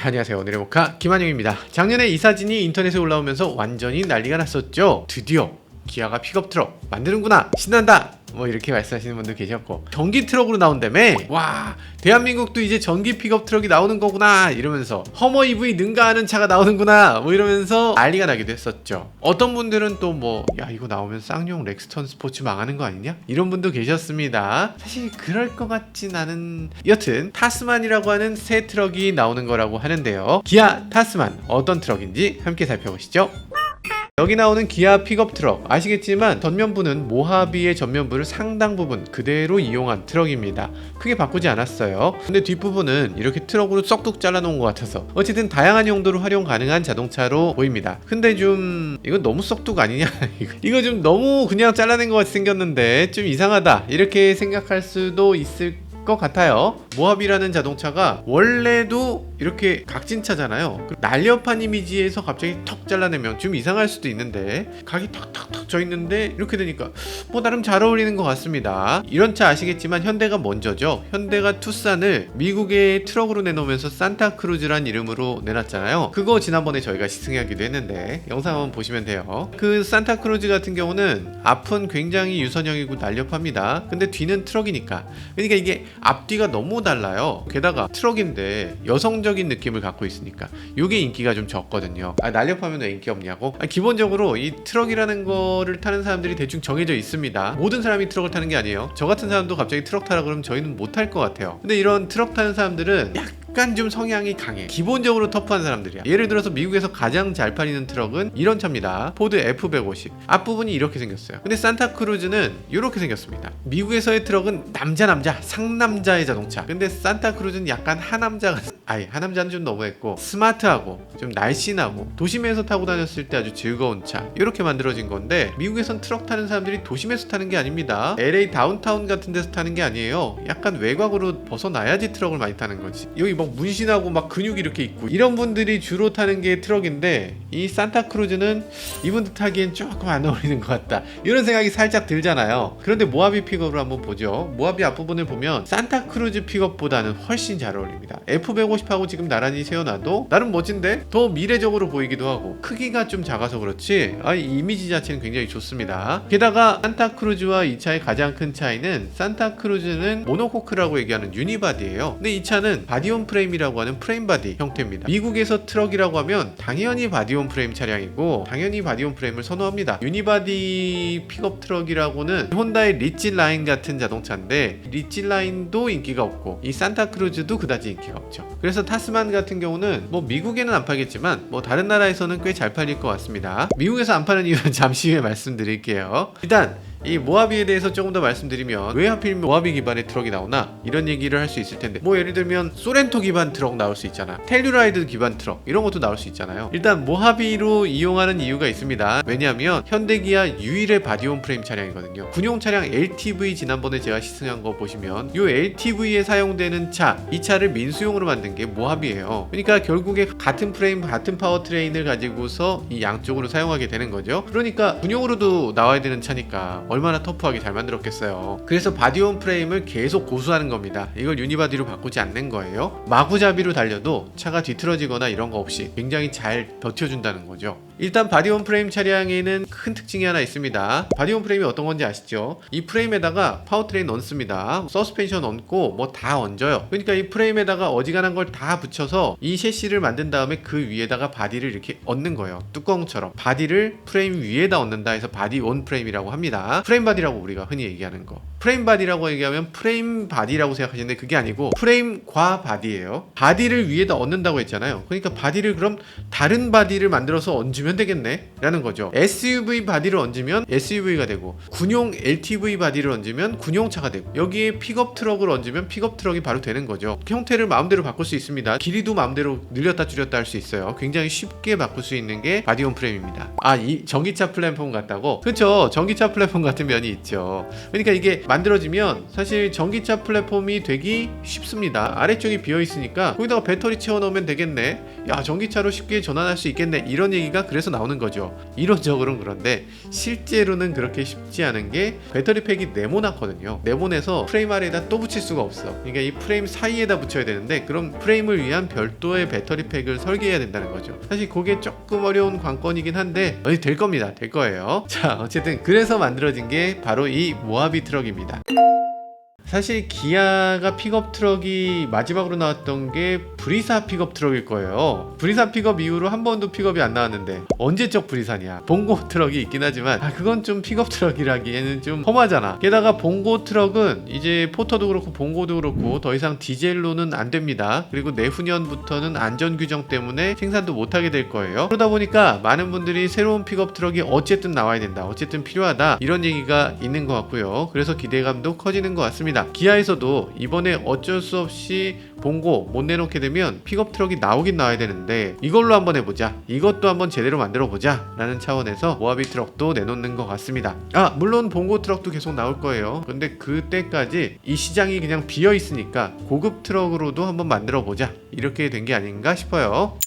안녕하세요. 오늘의 모카 김한영입니다. 작년에 이 사진이 인터넷에 올라오면서 완전히 난리가 났었죠. 드디어 기아가 픽업 트럭 만드는구나, 신난다, 뭐 이렇게 말씀하시는 분들 계셨고, 전기 트럭으로 나온다며, 와 대한민국도 이제 전기 픽업 트럭이 나오는 거구나 이러면서, 허머 EV 능가하는 차가 나오는구나 뭐 이러면서 난리가 나기도 했었죠. 어떤 분들은 또 뭐 야 이거 나오면 쌍용 렉스턴 스포츠 망하는 거 아니냐 이런 분도 계셨습니다. 사실 그럴 것 같진 않은, 여튼 타스만이라고 하는 새 트럭이 나오는 거라고 하는데요. 기아 타스만 어떤 트럭인지 함께 살펴보시죠. 여기 나오는 기아 픽업 트럭, 아시겠지만 전면부는 모하비의 전면부를 상당 부분 그대로 이용한 트럭입니다. 크게 바꾸지 않았어요. 근데 뒷부분은 이렇게 트럭으로 썩둑 잘라놓은 것 같아서 어쨌든 다양한 용도로 활용 가능한 자동차로 보입니다. 근데 좀 이거 너무 썩둑 아니냐 이거 좀 너무 그냥 잘라낸 것 같이 생겼는데 좀 이상하다 이렇게 생각할 수도 있을 것 같아요. 모하비라는 자동차가 원래도 이렇게 각진차잖아요. 날렵한 이미지에서 갑자기 턱 잘라내면 좀 이상할 수도 있는데, 각이 턱턱턱 져 있는데 이렇게 되니까 뭐 나름 잘 어울리는 것 같습니다. 이런 차 아시겠지만 현대가 먼저죠. 현대가 투싼을 미국의 트럭으로 내놓으면서 산타크루즈란 이름으로 내놨잖아요. 그거 지난번에 저희가 시승하기도 했는데 영상 한번 보시면 돼요. 그 산타크루즈 같은 경우는 앞은 굉장히 유선형이고 날렵합니다. 근데 뒤는 트럭이니까, 그러니까 이게 앞뒤가 너무 달라요. 게다가 트럭인데 여성적인 느낌을 갖고 있으니까 이게 인기가 좀 적거든요. 날렵하면 왜 인기 없냐고? 기본적으로 이 트럭이라는 거를 타는 사람들이 대충 정해져 있습니다. 모든 사람이 트럭을 타는 게 아니에요. 저 같은 사람도 갑자기 트럭 타라 그러면 저희는 못 탈 것 같아요. 근데 이런 트럭 타는 사람들은 약간 좀 성향이 강해. 기본적으로 터프한 사람들이야. 예를 들어서 미국에서 가장 잘 팔리는 트럭은 이런 차입니다. 포드 F150. 앞부분이 이렇게 생겼어요. 근데 산타크루즈는 이렇게 생겼습니다. 미국에서의 트럭은 남자 상남자의 자동차. 근데 산타크루즈는 약간 하남자가, 하남자는 좀 너무했고, 스마트하고 좀 날씬하고 도심에서 타고 다녔을 때 아주 즐거운 차, 이렇게 만들어진 건데, 미국에선 트럭 타는 사람들이 도심에서 타는 게 아닙니다. LA 다운타운 같은 데서 타는 게 아니에요. 약간 외곽으로 벗어나야지 트럭을 많이 타는 거지. 여기 막 문신하고 막 근육이 이렇게 있고 이런 분들이 주로 타는 게 트럭인데, 이 산타크루즈는 이분들 타기엔 조금 안 어울리는 것 같다 이런 생각이 살짝 들잖아요. 그런데 모하비 픽업을 한번 보죠. 모하비 앞부분을 보면 산타크루즈 픽업보다는 훨씬 잘 어울립니다. F150하고 지금 나란히 세워놔도 나름 멋진데 더 미래적으로 보이기도 하고, 크기가 좀 작아서 그렇지 이 이미지 자체는 굉장히 좋습니다. 게다가 산타크루즈와 이 차의 가장 큰 차이는, 산타크루즈는 모노코크라고 얘기하는 유니바디예요. 근데 이 차는 바디온 프레임이라고 하는 프레임 바디 형태입니다. 미국에서 트럭이라고 하면 당연히 바디온 프레임 차량이고 당연히 바디온 프레임을 선호합니다. 유니바디 픽업 트럭이라고는 혼다의 리치 라인 같은 자동차인데, 리치 라인도 인기가 없고 이 산타크루즈도 그다지 인기가 없죠. 그래서 타스만 같은 경우는 뭐 미국에는 안 팔겠지만 뭐 다른 나라에서는 꽤 잘 팔릴 것 같습니다. 미국에서 안 파는 이유는 잠시 후에 말씀드릴게요. 일단 이 모하비에 대해서 조금 더 말씀드리면, 왜 하필 모하비 기반의 트럭이 나오나 이런 얘기를 할 수 있을 텐데, 뭐 예를 들면 소렌토 기반 트럭 나올 수 있잖아, 텔루라이드 기반 트럭 이런 것도 나올 수 있잖아요. 일단 모하비로 이용하는 이유가 있습니다. 왜냐하면 현대기아 유일의 바디온 프레임 차량이거든요. 군용 차량 LTV 지난번에 제가 시승한 거 보시면, 이 LTV에 사용되는 차, 이 차를 민수용으로 만든 게 모하비예요. 그러니까 결국에 같은 프레임 같은 파워트레인을 가지고서 이 양쪽으로 사용하게 되는 거죠. 그러니까 군용으로도 나와야 되는 차니까 얼마나 터프하게 잘 만들었겠어요. 그래서 바디온 프레임을 계속 고수하는 겁니다. 이걸 유니바디로 바꾸지 않는 거예요. 마구잡이로 달려도 차가 뒤틀어지거나 이런 거 없이 굉장히 잘 버텨준다는 거죠. 일단 바디온 프레임 차량에는 큰 특징이 하나 있습니다. 바디온 프레임이 어떤 건지 아시죠? 이 프레임에다가 파워트레인 얹습니다. 서스펜션 얹고 뭐 다 얹어요. 그러니까 이 프레임에다가 어지간한 걸 다 붙여서 이 셰시를 만든 다음에 그 위에다가 바디를 이렇게 얹는 거예요. 뚜껑처럼 바디를 프레임 위에다 얹는다 해서 바디온 프레임이라고 합니다. 프레임 바디라고 우리가 흔히 얘기하는 거, 프레임 바디라고 얘기하면 프레임 바디라고 생각하시는데 그게 아니고 프레임과 바디예요. 바디를 위에다 얹는다고 했잖아요. 그러니까 바디를 그럼 다른 바디를 만들어서 얹으면 되겠네 라는 거죠. SUV 바디를 얹으면 SUV가 되고, 군용 LTV 바디를 얹으면 군용차가 되고, 여기에 픽업 트럭을 얹으면 픽업 트럭이 바로 되는 거죠. 형태를 마음대로 바꿀 수 있습니다. 길이도 마음대로 늘렸다 줄였다 할 수 있어요. 굉장히 쉽게 바꿀 수 있는 게 바디온 프레임입니다. 이 전기차 플랫폼 같다고? 그렇죠. 전기차 플랫폼 같은 면이 있죠. 그러니까 이게 만들어지면 사실 전기차 플랫폼이 되기 쉽습니다. 아래쪽이 비어 있으니까 거기다가 배터리 채워 넣으면 되겠네, 야 전기차로 쉽게 전환할 수 있겠네, 이런 얘기가 그래서 나오는 거죠. 이론적으로는. 그런데 실제로는 그렇게 쉽지 않은 게 배터리 팩이 네모나거든요. 네모내서 프레임 아래에다 또 붙일 수가 없어. 그러니까 이 프레임 사이에다 붙여야 되는데, 그럼 프레임을 위한 별도의 배터리 팩을 설계해야 된다는 거죠. 사실 그게 조금 어려운 관건이긴 한데 될 겁니다. 될 거예요. 자, 어쨌든 그래서 만들어진 게 바로 이 모하비 트럭입니다. 사실 기아가 픽업 트럭이 마지막으로 나왔던 게 브리사 픽업 트럭일 거예요. 브리사 픽업 이후로 한 번도 픽업이 안 나왔는데 언제적 브리사냐. 봉고 트럭이 있긴 하지만 그건 좀 픽업 트럭이라기에는 좀 험하잖아. 게다가 봉고 트럭은 이제 포터도 그렇고 봉고도 그렇고 더 이상 디젤로는 안 됩니다. 그리고 내후년부터는 안전 규정 때문에 생산도 못하게 될 거예요. 그러다 보니까 많은 분들이 새로운 픽업 트럭이 어쨌든 나와야 된다, 어쨌든 필요하다, 이런 얘기가 있는 것 같고요. 그래서 기대감도 커지는 것 같습니다. 기아에서도 이번에 어쩔 수 없이 봉고 못 내놓게 되면 픽업 트럭이 나오긴 나와야 되는데, 이걸로 한번 해보자, 이것도 한번 제대로 만들어 보자 라는 차원에서 모하비 트럭도 내놓는 것 같습니다. 물론 봉고 트럭도 계속 나올 거예요. 근데 그때까지 이 시장이 그냥 비어 있으니까 고급 트럭으로도 한번 만들어 보자, 이렇게 된 게 아닌가 싶어요.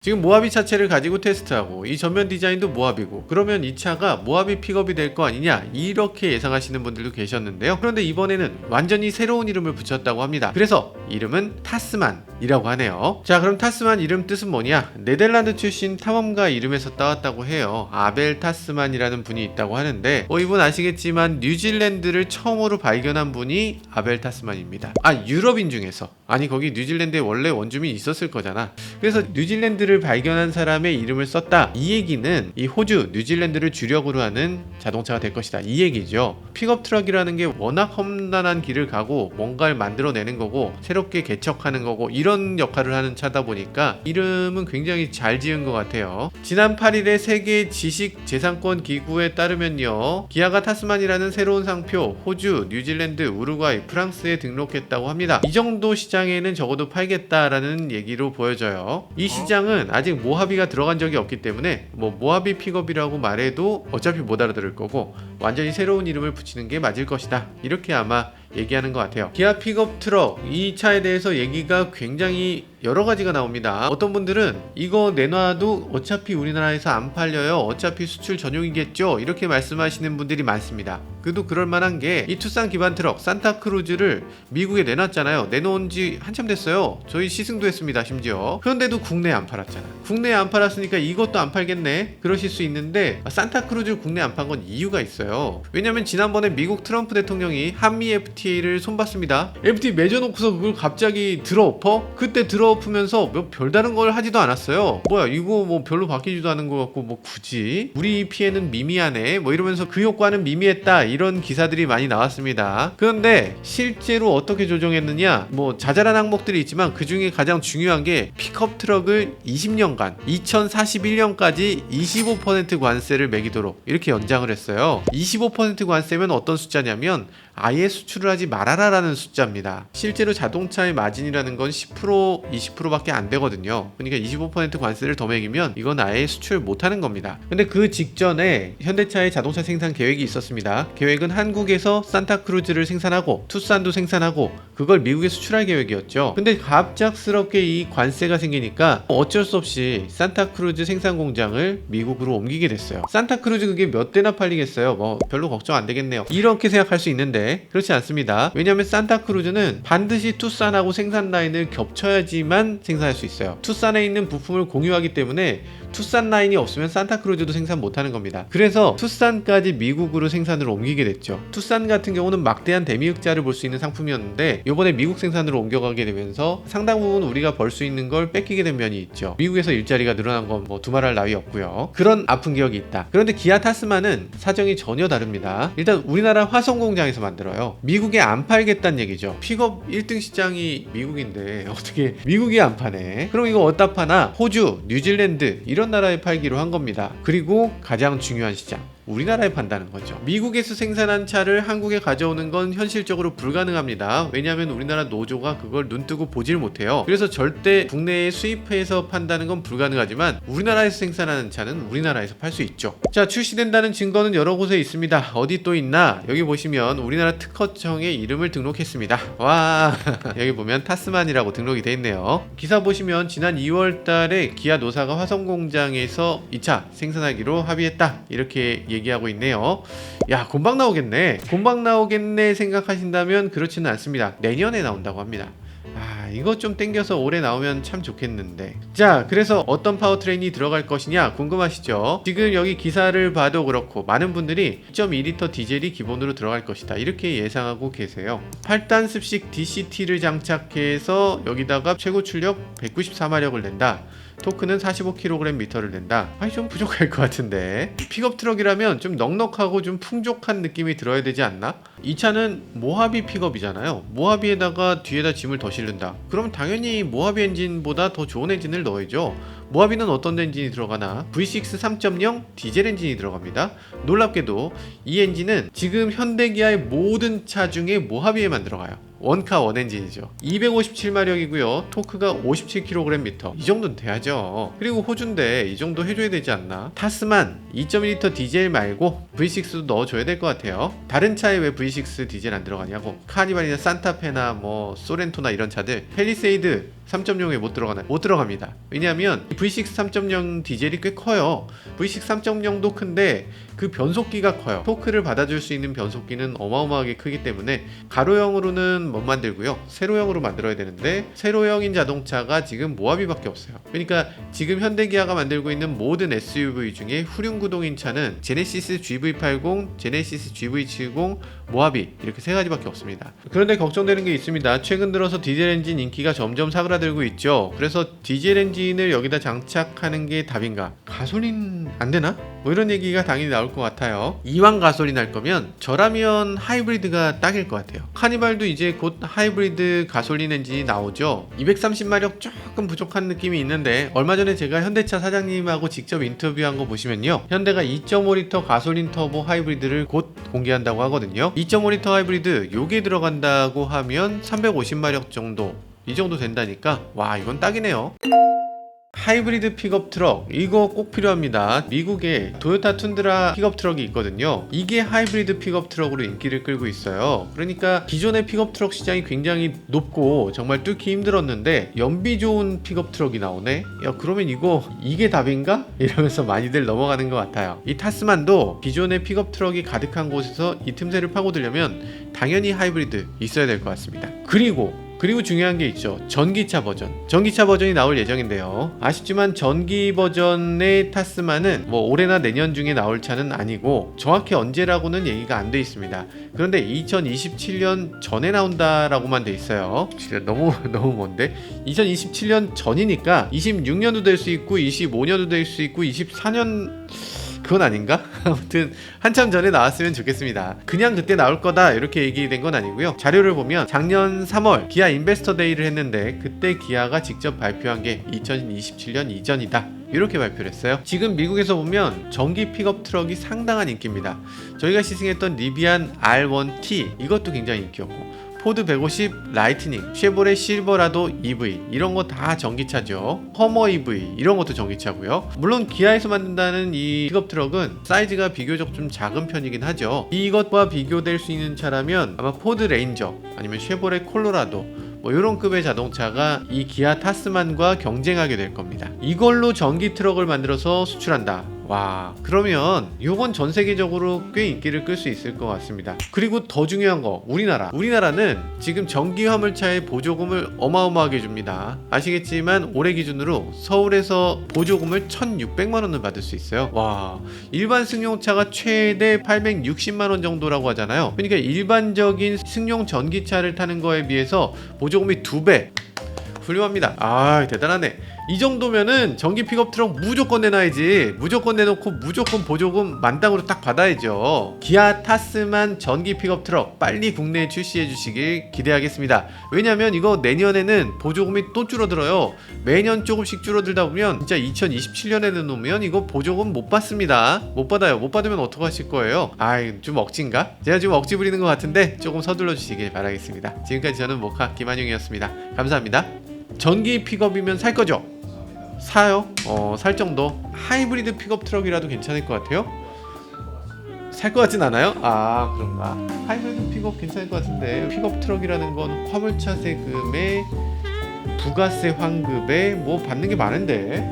지금 모하비 차체를 가지고 테스트하고 이 전면 디자인도 모하비고, 그러면 이 차가 모하비 픽업이 될 거 아니냐, 이렇게 예상하시는 분들도 계셨는데요. 그런데 이번에는 완전히 새로운 이름을 붙였다고 합니다. 그래서 이름은 타스만이라고 하네요. 자, 그럼 타스만 이름 뜻은 뭐냐? 네덜란드 출신 탐험가 이름에서 따왔다고 해요. 아벨 타스만이라는 분이 있다고 하는데, 이분 아시겠지만 뉴질랜드를 처음으로 발견한 분이 아벨 타스만입니다. 유럽인 중에서. 거기 뉴질랜드에 원래 원주민이 있었을 거잖아. 그래서 뉴질랜드를 발견한 사람의 이름을 썼다, 이 얘기는 이 호주, 뉴질랜드를 주력으로 하는 자동차가 될 것이다, 이 얘기죠. 픽업 트럭이라는 게 워낙 험난한 길을 가고 뭔가를 만들어내는 거고 새롭게 개척하는 거고 이런 역할을 하는 차다 보니까 이름은 굉장히 잘 지은 것 같아요. 지난 8일에 세계 지식재산권 기구에 따르면요, 기아가 타스만이라는 새로운 상표 호주, 뉴질랜드, 우루과이, 프랑스에 등록했다고 합니다. 이 정도 시장에는 적어도 팔겠다라는 얘기로 보여져요. 이 시장은 아직 모하비가 들어간 적이 없기 때문에 모하비 픽업이라고 말해도 어차피 못 알아들을 거고, 완전히 새로운 이름을 붙이는 게 맞을 것이다, 이렇게 아마 얘기하는 것 같아요. 기아 픽업 트럭, 이 차에 대해서 얘기가 굉장히 여러 가지가 나옵니다. 어떤 분들은 이거 내놔도 어차피 우리나라에서 안 팔려요, 어차피 수출 전용이겠죠, 이렇게 말씀하시는 분들이 많습니다. 그래도 그럴 만한 게 이 투싼 기반 트럭 산타크루즈를 미국에 내놨잖아요. 내놓은 지 한참 됐어요. 저희 시승도 했습니다, 심지어. 그런데도 국내에 안 팔았잖아. 국내에 안 팔았으니까 이것도 안 팔겠네, 그러실 수 있는데, 산타크루즈를 국내에 안 판 건 이유가 있어요. 왜냐면 지난번에 미국 트럼프 대통령이 한미 FTA를 손봤습니다. FTA 맺어놓고서 그걸 갑자기 들어엎어? 그때 들어엎으면서 별다른 걸 하지도 않았어요. 뭐야 이거 별로 바뀌지도 않은 것 같고 굳이 우리 피해는 미미하네, 이러면서 그 효과는 미미했다, 이런 기사들이 많이 나왔습니다. 그런데 실제로 어떻게 조정했느냐, 자잘한 항목들이 있지만 그 중에 가장 중요한 게 픽업 트럭을 20년간 2041년까지 25% 관세를 매기도록 이렇게 연장을 했어요. 25% 관세면 어떤 숫자냐면 아예 수출을 하지 말아라 라는 숫자입니다. 실제로 자동차의 마진이라는 건 10% 20%밖에 안 되거든요. 그러니까 25% 관세를 더 매기면 이건 아예 수출 못하는 겁니다. 근데 그 직전에 현대차의 자동차 생산 계획이 있었습니다. 계획은 한국에서 산타크루즈를 생산하고 투싼도 생산하고 그걸 미국에 수출할 계획이었죠. 근데 갑작스럽게 이 관세가 생기니까 어쩔 수 없이 산타크루즈 생산 공장을 미국으로 옮기게 됐어요. 산타크루즈 그게 몇 대나 팔리겠어요? 별로 걱정 안 되겠네요, 이렇게 생각할 수 있는데 그렇지 않습니다. 왜냐하면 산타크루즈는 반드시 투싼하고 생산 라인을 겹쳐야지만 생산할 수 있어요. 투싼에 있는 부품을 공유하기 때문에 투싼 라인이 없으면 산타크루즈도 생산 못하는 겁니다. 그래서 투싼까지 미국으로 생산을 옮기게 됐죠. 투싼 같은 경우는 막대한 대미흑자를 볼 수 있는 상품이었는데 이번에 미국 생산으로 옮겨가게 되면서 상당 부분 우리가 벌 수 있는 걸 뺏기게 된 면이 있죠. 미국에서 일자리가 늘어난 건 두말할 나위 없고요. 그런 아픈 기억이 있다. 그런데 기아 타스만은 사정이 전혀 다릅니다. 일단 우리나라 화성 공장에서 만들어요. 미국에 안 팔겠다는 얘기죠. 픽업 1등 시장이 미국인데 어떻게 미국이 안 파네. 그럼 이거 어디다 파나? 호주, 뉴질랜드 이런 나라에 팔기로 한 겁니다. 그리고 가장 중요한 시장 우리나라에 판다는 거죠. 미국에서 생산한 차를 한국에 가져오는 건 현실적으로 불가능합니다. 왜냐하면 우리나라 노조가 그걸 눈뜨고 보질 못해요. 그래서 절대 국내에 수입해서 판다는 건 불가능하지만 우리나라에서 생산하는 차는 우리나라에서 팔 수 있죠. 자, 출시된다는 증거는 여러 곳에 있습니다. 어디 또 있나? 여기 보시면 우리나라 특허청에 이름을 등록했습니다. 와, 여기 보면 타스만이라고 등록이 돼 있네요. 기사 보시면 지난 2월 달에 기아 노사가 화성 공장에서 이 차 생산하기로 합의했다, 이렇게 얘기하고 있네요. 야, 곰방 나오겠네 생각하신다면 그렇지는 않습니다. 내년에 나온다고 합니다. 이거 좀 땡겨서 올해 나오면 참 좋겠는데. 자, 그래서 어떤 파워트레인이 들어갈 것이냐 궁금하시죠? 지금 여기 기사를 봐도 그렇고 많은 분들이 2.2L 디젤이 기본으로 들어갈 것이다, 이렇게 예상하고 계세요. 8단 습식 DCT를 장착해서 여기다가 최고 출력 194마력을 낸다, 토크는 45kgm를 낸다. 좀 부족할 것 같은데. 픽업 트럭이라면 좀 넉넉하고 좀 풍족한 느낌이 들어야 되지 않나? 이 차는 모하비 픽업이잖아요. 모하비에다가 뒤에다 짐을 더 실른다. 그럼 당연히 모하비 엔진보다 더 좋은 엔진을 넣어야죠. 모하비는 어떤 엔진이 들어가나? V6 3.0 디젤 엔진이 들어갑니다. 놀랍게도 이 엔진은 지금 현대기아의 모든 차 중에 모하비에만 들어가요. 원카 원엔진이죠. 257마력이고요. 토크가 57kgm. 이 정도는 돼야죠. 그리고 호주인데 이 정도 해줘야 되지 않나? 타스만 2.1L 디젤 말고 V6도 넣어줘야 될 것 같아요. 다른 차에 왜 V6 디젤 안 들어가냐고. 카니발이나 산타페나 뭐 소렌토나 이런 차들, 펠리세이드 3.0에 못 들어가나요? 못 들어갑니다. 왜냐하면 V6 3.0 디젤이 꽤 커요. V6 3.0도 큰데 그 변속기가 커요. 토크를 받아줄 수 있는 변속기는 어마어마하게 크기 때문에 가로형으로는 못 만들고요. 세로형으로 만들어야 되는데 세로형인 자동차가 지금 모하비밖에 없어요. 그러니까 지금 현대기아가 만들고 있는 모든 SUV 중에 후륜구동인 차는 제네시스 GV80, 제네시스 GV70, 모하비, 이렇게 세 가지밖에 없습니다. 그런데 걱정되는 게 있습니다. 최근 들어서 디젤 엔진 인기가 점점 사그라들고 있죠. 그래서 디젤 엔진을 여기다 장착하는 게 답인가? 가솔린 안 되나? 뭐 이런 얘기가 당연히 나올 것 같아요. 이왕 가솔린 할 거면 저라면 하이브리드가 딱일 것 같아요. 카니발도 이제 곧 하이브리드 가솔린 엔진이 나오죠. 230마력 조금 부족한 느낌이 있는데 얼마 전에 제가 현대차 사장님하고 직접 인터뷰한 거 보시면요, 현대가 2.5L 가솔린 터보 하이브리드를 곧 공개한다고 하거든요. 2.5L 하이브리드 요게 들어간다고 하면 350마력 정도, 이 정도 된다니까 와, 이건 딱이네요. 하이브리드 픽업 트럭, 이거 꼭 필요합니다. 미국에 도요타 툰드라 픽업 트럭이 있거든요. 이게 하이브리드 픽업 트럭으로 인기를 끌고 있어요. 그러니까 기존의 픽업 트럭 시장이 굉장히 높고 정말 뚫기 힘들었는데 연비 좋은 픽업 트럭이 나오네? 야, 그러면 이게 답인가? 이러면서 많이들 넘어가는 것 같아요. 이 타스만도 기존의 픽업 트럭이 가득한 곳에서 이 틈새를 파고들려면 당연히 하이브리드 있어야 될 것 같습니다. 그리고 중요한 게 있죠. 전기차 버전이 나올 예정인데요. 아쉽지만 전기 버전의 타스만은 뭐 올해나 내년 중에 나올 차는 아니고 정확히 언제라고는 얘기가 안 돼 있습니다. 그런데 2027년 전에 나온다라고만 돼 있어요. 진짜 너무 먼데? 2027년 전이니까 26년도 될 수 있고 25년도 될 수 있고 24년 그건 아닌가? 아무튼 한참 전에 나왔으면 좋겠습니다. 그냥 그때 나올 거다 이렇게 얘기된 건 아니고요. 자료를 보면 작년 3월 기아 인베스터 데이를 했는데 그때 기아가 직접 발표한 게 2027년 이전이다, 이렇게 발표를 했어요. 지금 미국에서 보면 전기 픽업 트럭이 상당한 인기입니다. 저희가 시승했던 리비안 R1T, 이것도 굉장히 인기였고, 포드 150 라이트닝, 쉐보레 실버라도 EV, 이런 거 다 전기차죠. 허머 EV, 이런 것도 전기차고요. 물론 기아에서 만든다는 이 픽업 트럭은 사이즈가 비교적 좀 작은 편이긴 하죠. 이것과 비교될 수 있는 차라면 아마 포드 레인저 아니면 쉐보레 콜로라도 뭐 이런 급의 자동차가 이 기아 타스만과 경쟁하게 될 겁니다. 이걸로 전기 트럭을 만들어서 수출한다. 와, 그러면 이건 전 세계적으로 꽤 인기를 끌 수 있을 것 같습니다. 그리고 더 중요한 거, 우리나라는 지금 전기 화물차의 보조금을 어마어마하게 줍니다. 아시겠지만 올해 기준으로 서울에서 보조금을 1,600만 원을 받을 수 있어요. 와, 일반 승용차가 최대 860만 원 정도라고 하잖아요. 그러니까 일반적인 승용 전기차를 타는 거에 비해서 보조금이 2배. 훌륭합니다. 아, 대단하네. 이 정도면은 전기 픽업 트럭 무조건 내놔야지. 무조건 내놓고 무조건 보조금 만땅으로 딱 받아야죠. 기아 타스만 전기 픽업 트럭 빨리 국내에 출시해 주시길 기대하겠습니다. 왜냐면 이거 내년에는 보조금이 또 줄어들어요. 매년 조금씩 줄어들다 보면 진짜 2027년에 내놓으면 이거 보조금 못 받습니다. 못 받아요. 못 받으면 어떡하실 거예요? 아이, 좀 억지인가? 제가 좀 억지 부리는 것 같은데 조금 서둘러 주시길 바라겠습니다. 지금까지 저는 모카 김한용이었습니다. 감사합니다. 전기 픽업이면 살 거죠? 사요? 살 정도. 하이브리드 픽업 트럭이라도 괜찮을 것 같아요? 살 것 같진 않아요? 아, 그런가. 하이브리드 픽업 괜찮을 것 같은데 픽업 트럭이라는 건 화물차 세금에 부가세 환급에 뭐 받는 게 많은데